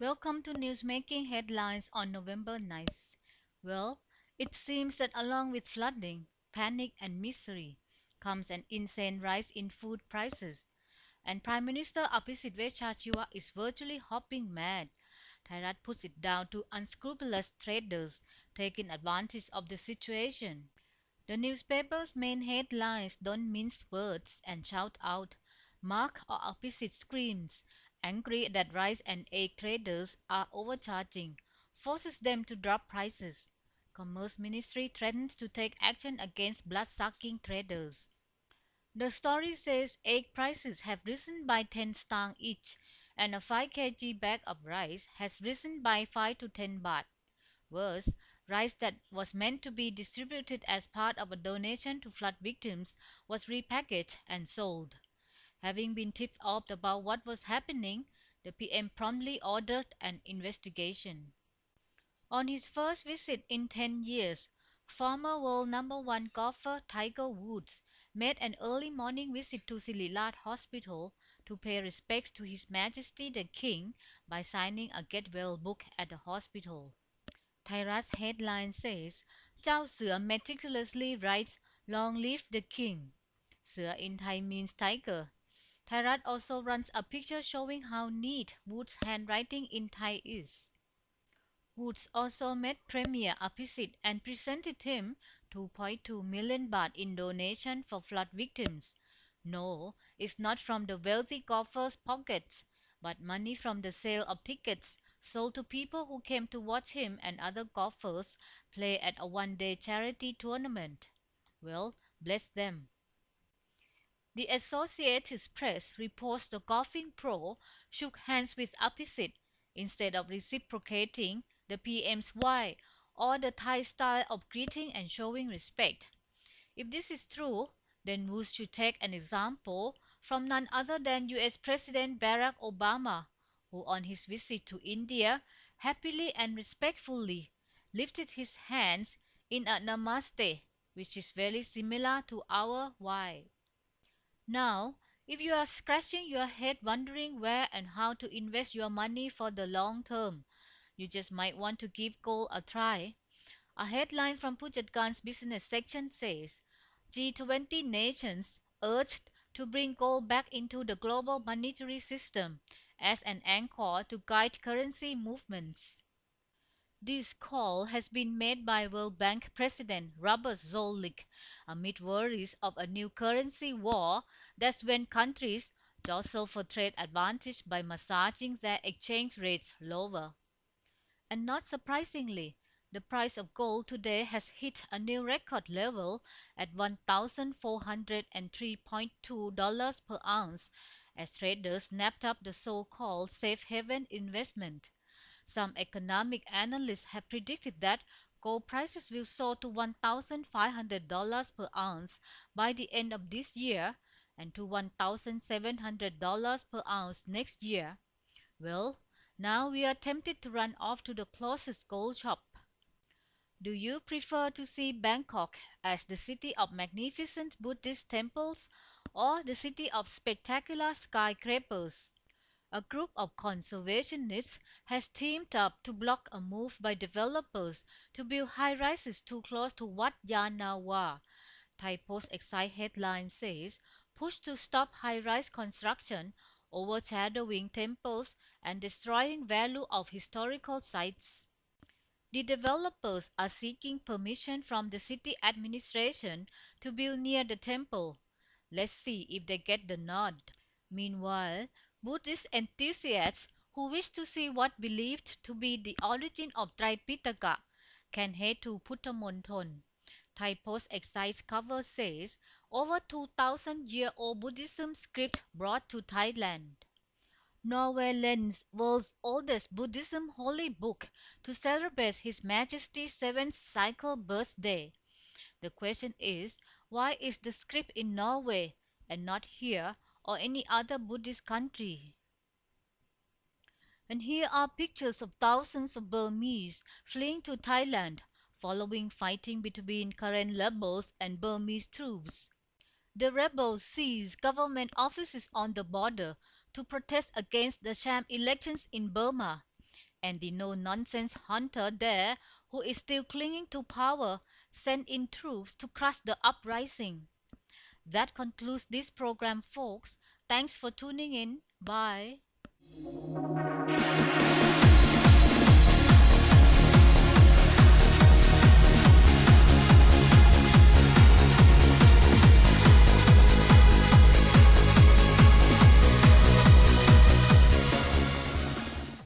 Welcome to Newsmaking Headlines on November 9th. Well, it seems that along with flooding, panic, and misery comes an insane rise in food prices. And Prime Minister Abhisit Vejjajiva is virtually hopping mad. Thairat puts it down to unscrupulous traders taking advantage of the situation. The newspaper's main headlines don't mince words and shout out, Mark or opposite screams, angry that rice and egg traders are overcharging, forces them to drop prices. Commerce Ministry threatens to take action against blood-sucking traders. The story says egg prices have risen by 10 stang each, and a 5 kg bag of rice has risen by 5 to 10 baht. Worse, rice that was meant to be distributed as part of a donation to flood victims was repackaged and sold. Having been tipped off about what was happening, the PM promptly ordered an investigation. On his first visit in 10 years, former world number one golfer Tiger Woods made an early morning visit to Sililat Hospital to pay respects to His Majesty the King by signing a get well book at the hospital. Thairat's headline says, Chao Sửa meticulously writes, Long live the king. Sửa in Thai means tiger. Thairat also runs a picture showing how neat Wood's handwriting in Thai is. Woods also met Premier Abhisit and presented him 2.2 million baht in donation for flood victims. No, it's not from the wealthy golfer's pockets, but money from the sale of tickets sold to people who came to watch him and other golfers play at a one-day charity tournament. Well, bless them. The Associated Press reports the golfing pro shook hands with Abhisit instead of reciprocating the PM's why or the Thai style of greeting and showing respect. If this is true, then Woods should take an example from none other than US President Barack Obama, who on his visit to India happily and respectfully lifted his hands in a namaste, which is very similar to our why. Now, if you are scratching your head wondering where and how to invest your money for the long term, you just might want to give gold a try. A headline from Pujatkan's business section says, G20 nations urged to bring gold back into the global monetary system as an anchor to guide currency movements. This call has been made by World Bank President Robert Zoellick amid worries of a new currency war that's when countries jostle for trade advantage by massaging their exchange rates lower. And not surprisingly, the price of gold today has hit a new record level at $1,403.2 per ounce as traders snapped up the so-called safe haven investment. Some economic analysts have predicted that gold prices will soar to $1,500 per ounce by the end of this year and to $1,700 per ounce next year. Well, now we are tempted to run off to the closest gold shop. Do you prefer to see Bangkok as the city of magnificent Buddhist temples or the city of spectacular skyscrapers? A group of conservationists has teamed up to block a move by developers to build high-rises too close to Wat Yanawa. Thai Post Excite headline says, push to stop high-rise construction, overshadowing temples and destroying value of historical sites. The developers are seeking permission from the city administration to build near the temple. Let's see if they get the nod. Meanwhile, Buddhist enthusiasts who wish to see what believed to be the origin of Tripitaka can head to Puttamonthon. Thai Post Excite's cover says over 2,000-year-old Buddhism script brought to Thailand. Norway lends world's oldest Buddhism holy book to celebrate His Majesty's 7th cycle birthday. The question is, why is the script in Norway and not here or any other Buddhist country? And here are pictures of thousands of Burmese fleeing to Thailand following fighting between Karen rebels and Burmese troops. The rebels seized government offices on the border to protest against the sham elections in Burma. And the no nonsense hunter there, who is still clinging to power, sent in troops to crush the uprising. That concludes this program, folks. Thanks for tuning in. Bye.